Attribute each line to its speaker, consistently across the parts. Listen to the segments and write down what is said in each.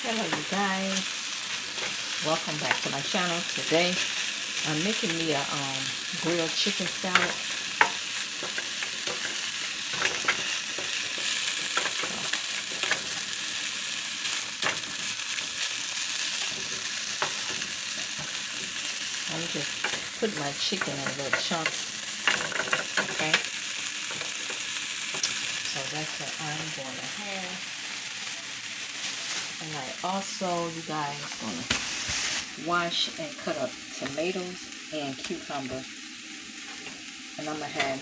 Speaker 1: Hello you guys, welcome back to my channel. Today I'm making me a grilled chicken salad. I'm just put my chicken in little chunks. Okay, so that's what I'm going to have. And I also, you guys, gonna wash and cut up tomatoes and cucumber. And I'm gonna have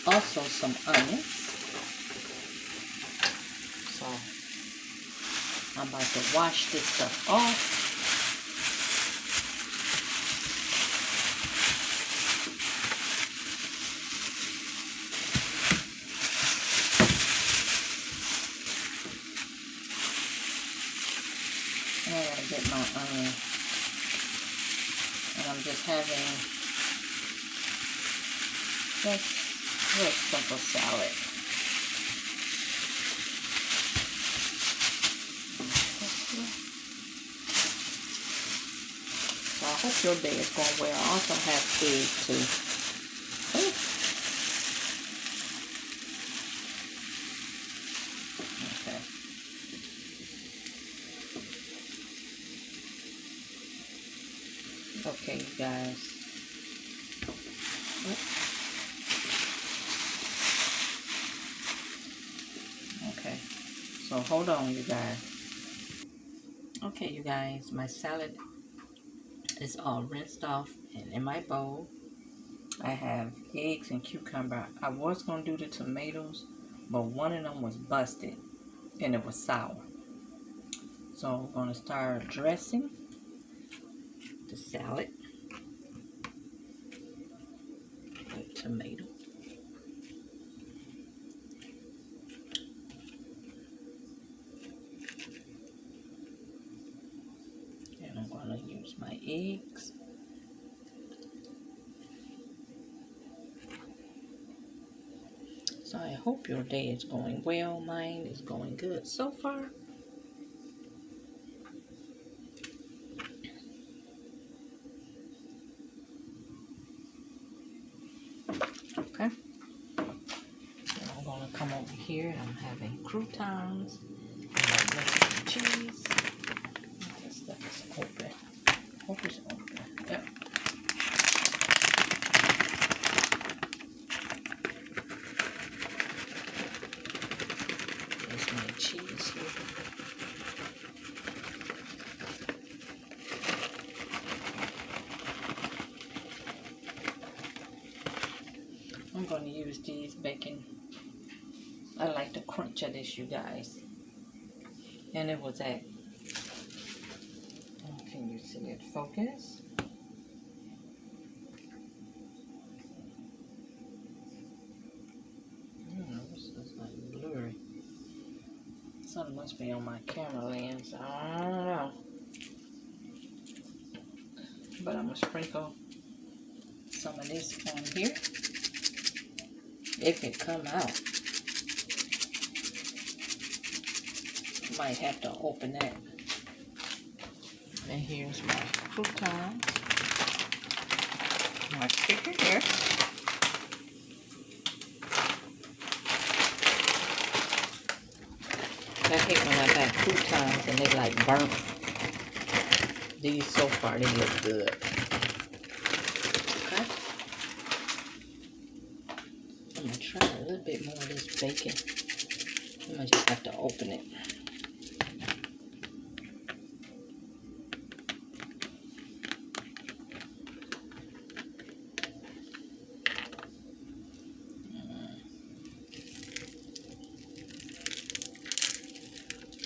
Speaker 1: also some onions. So I'm about to wash this stuff off. And I gotta get my onion. And I'm just having just real simple salad. So I hope your day is going well. I also have eggs too. Okay. Okay, you guys. Okay. So hold on, you guys. Okay, you guys. My salad is all rinsed off, and in my bowl, I have eggs and cucumber. I was gonna do the tomatoes, but one of them was busted, and it was sour. So I'm gonna start dressing the salad with tomato. And I'm gonna use my eggs. So I hope your day is going well. Mine is going good so far. Okay. And I'm gonna come over here and I'm having croutons. And I'm making cheese. This stuff is open. Hope it's open. Yep. There's my cheese here. I'm going to use these bacon. I like the crunch of this, you guys. And it was at, can you see it focus? I don't know, this is like blurry. Something must be on my camera lens. I don't know. But I'm going to sprinkle some of this on here. If it come out. Might have to open that. And here's my croutons. My chicken here. I hate when I buy croutons and they like burnt. These so far they look good. Okay. I'm gonna try a little bit more of this bacon. I'm gonna just have to open it.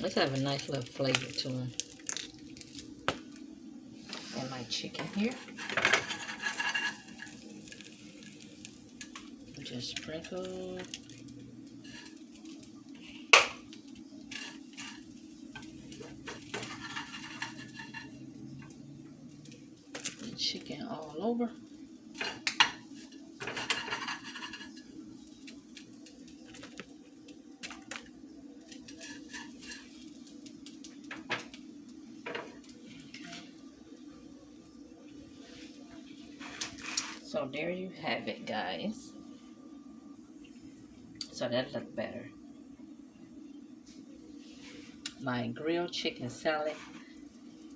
Speaker 1: Let's have a nice little flavor to them. And my chicken here. Just sprinkle. The chicken all over. So there you have it, guys. So that looked better. My grilled chicken salad.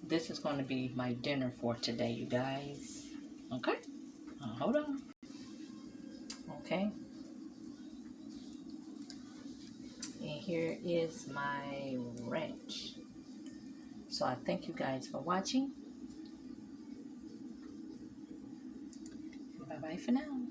Speaker 1: This is going to be my dinner for today, you guys. Okay? Hold on. Okay. And here is my ranch. So I thank you guys for watching. Bye-bye for now.